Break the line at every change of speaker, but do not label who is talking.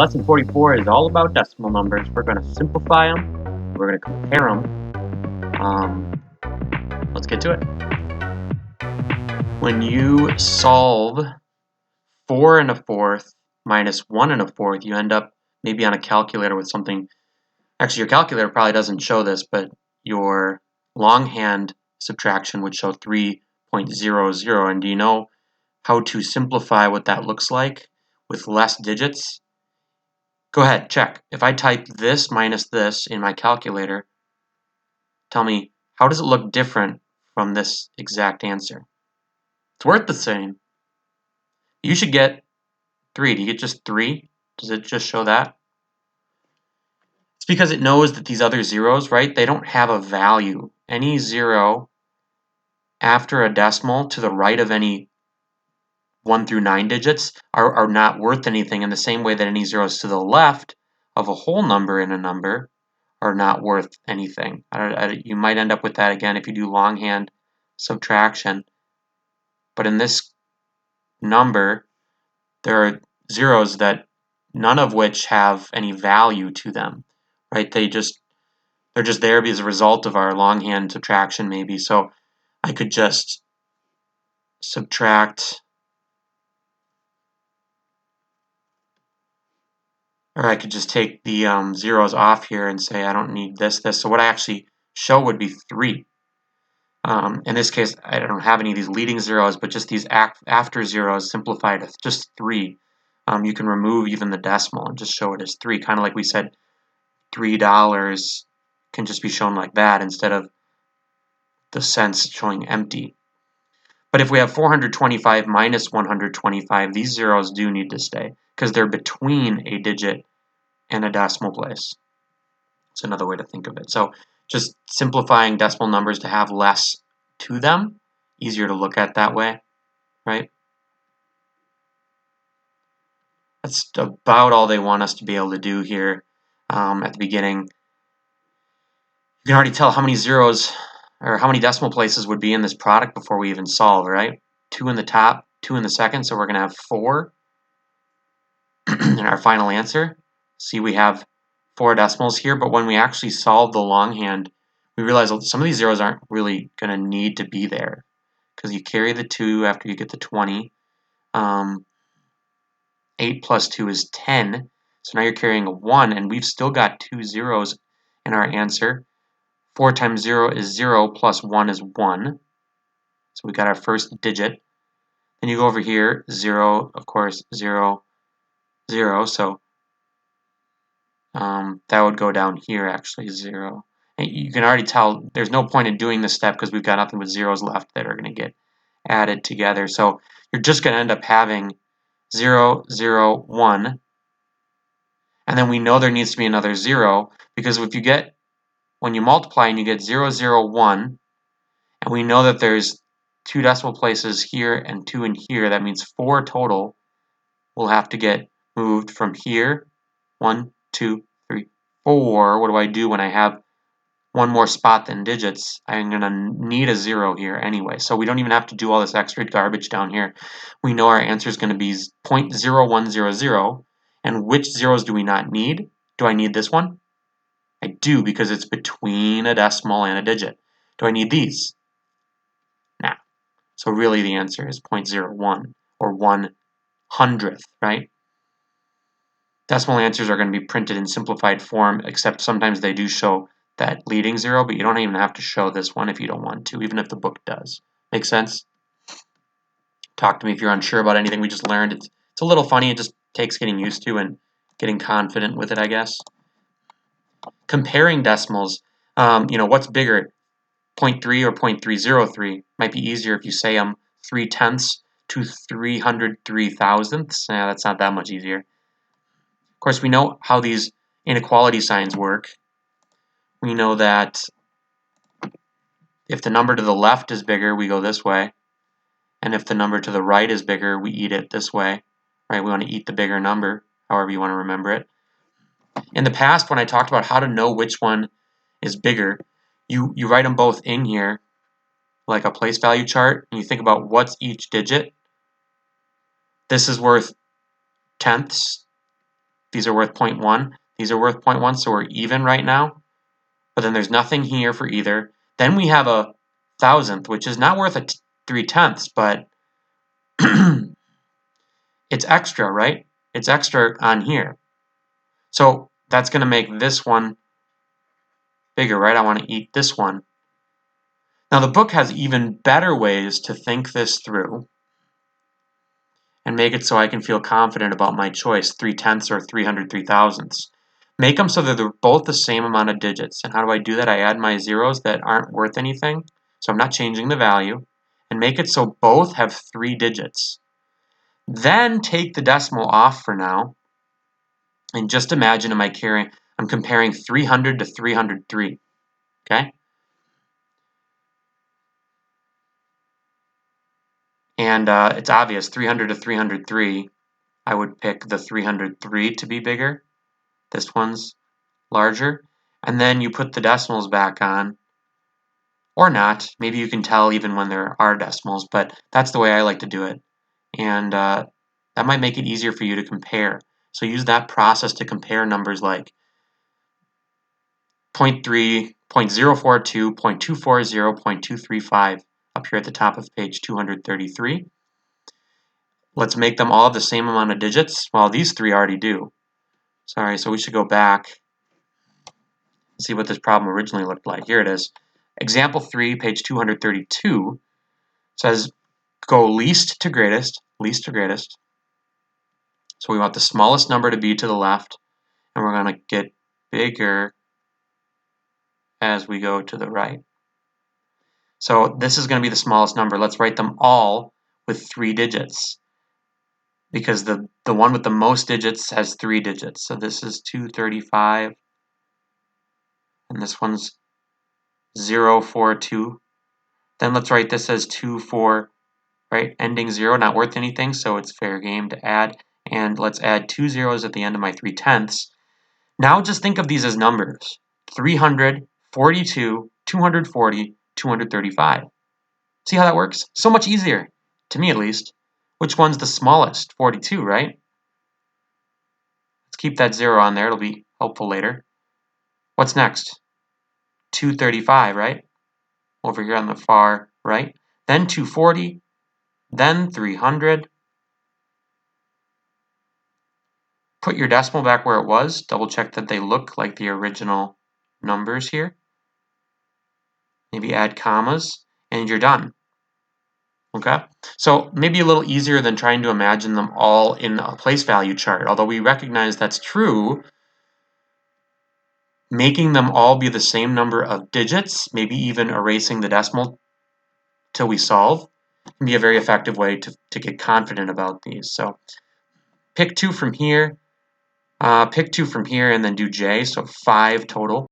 Lesson 44 is all about decimal numbers. We're going to simplify them. We're going to compare them. Let's get to it. When you solve 4 1/4 minus 1 1/4, you end up maybe on a calculator with something. Actually, your calculator probably doesn't show this, but your longhand subtraction would show 3.00. And do you know how to simplify what that looks like with less digits? Go ahead, check. If I type this minus this in my calculator, tell me, how does it look different from this exact answer? It's worth the same. You should get 3. Do you get just 3? Does it just show that? It's because it knows that these other zeros, right, they don't have a value. Any zero after a decimal to the right of any 1 through 9 digits are not worth anything, in the same way that any zeros to the left of a whole number in a number are not worth anything. You might end up with that again if you do longhand subtraction. But in this number, there are zeros that none of which have any value to them, right? They're just there as a result of our longhand subtraction, maybe. So I could just subtract, or I could just take the zeros off here and say I don't need this. So what I actually show would be 3. In this case, I don't have any of these leading zeros, but just these after zeros simplified to just 3. You can remove even the decimal and just show it as 3, kind of like we said $3 can just be shown like that instead of the cents showing empty. But if we have 425 minus 125, these zeros do need to stay because they're between a digit and a decimal place. It's another way to think of it. So just simplifying decimal numbers to have less to them, easier to look at that way, right? That's about all they want us to be able to do here at the beginning. You can already tell how many zeros or how many decimal places would be in this product before we even solve, right? 2 in the top, 2 in the second, so we're going to have 4 in our final answer. See, we have 4 decimals here, but when we actually solve the longhand, we realize some of these zeros aren't really going to need to be there because you carry the 2 after you get the 20. 8 plus 2 is 10, so now you're carrying a 1, and we've still got 2 zeros in our answer. 4 times 0 is 0, plus 1 is 1. So we got our first digit. Then you go over here, 0, of course, 0, 0. So that would go down here, actually, 0. And you can already tell there's no point in doing this step because we've got nothing but zeros left that are going to get added together. So you're just going to end up having 0, 0, 1. And then we know there needs to be another 0 because when you multiply and you get 0, 0, 1, and we know that there's 2 decimal places here and 2 in here, that means 4 total will have to get moved from here. 1, 2, 3, 4. What do I do when I have one more spot than digits? I'm going to need a 0 here anyway. So we don't even have to do all this extra garbage down here. We know our answer is going to be 0.0100. And which zeros do we not need? Do I need this one? I do, because it's between a decimal and a digit. Do I need these? Nah. So really the answer is 0.01 or 1/100th, right? Decimal answers are going to be printed in simplified form, except sometimes they do show that leading 0, but you don't even have to show this one if you don't want to, even if the book does. Make sense? Talk to me if you're unsure about anything we just learned. It's a little funny. It just takes getting used to and getting confident with it, I guess. Comparing decimals, what's bigger, 0.3 or 0.303? Might be easier if you say 3/10 to 303 thousandths. That's not that much easier. Of course, we know how these inequality signs work. We know that if the number to the left is bigger, we go this way. And if the number to the right is bigger, we eat it this way. Right? We want to eat the bigger number, however you want to remember it. In the past, when I talked about how to know which one is bigger, you write them both in here, like a place value chart, and you think about what's each digit. This is worth tenths. These are worth 0.1. These are worth 0.1, so we're even right now. But then there's nothing here for either. Then we have a thousandth, which is not worth a 3/10, but it's extra, right? It's extra on here. So that's going to make this one bigger, right? I want to eat this one. Now the book has even better ways to think this through and make it so I can feel confident about my choice, 3/10 or 303,000ths. Make them so that they're both the same amount of digits. And how do I do that? I add my zeros that aren't worth anything, so I'm not changing the value, and make it so both have 3 digits. Then take the decimal off for now, and just imagine I'm comparing 300 to 303, okay? And it's obvious, 300 to 303, I would pick the 303 to be bigger. This one's larger. And then you put the decimals back on, or not. Maybe you can tell even when there are decimals, but that's the way I like to do it. And that might make it easier for you to compare. So use that process to compare numbers like 0.3, 0.042, 0.240, 0.235 up here at the top of page 233. Let's make them all the same amount of digits. Well, these three already do. Sorry, so we should go back and see what this problem originally looked like. Here it is. Example 3, page 232, says go least to greatest, least to greatest. So we want the smallest number to be to the left, and we're going to get bigger as we go to the right. So this is going to be the smallest number. Let's write them all with 3 digits, because the one with the most digits has 3 digits. So this is 235, and this one's 042. Then let's write this as 24, right? Ending 0, not worth anything, so it's fair game to add. And let's add 2 zeros at the end of my 3/10. Now just think of these as numbers. 300, 42, 240, 235. See how that works? So much easier, to me at least. Which one's the smallest? 42, right? Let's keep that 0 on there. It'll be helpful later. What's next? 235, right? Over here on the far right. Then 240, then 300. Put your decimal back where it was. Double check that they look like the original numbers here. Maybe add commas, and you're done. Okay, so maybe a little easier than trying to imagine them all in a place value chart. Although we recognize that's true, making them all be the same number of digits, maybe even erasing the decimal till we solve, can be a very effective way to get confident about these. So pick 2 from here, and then do J, so 5 total.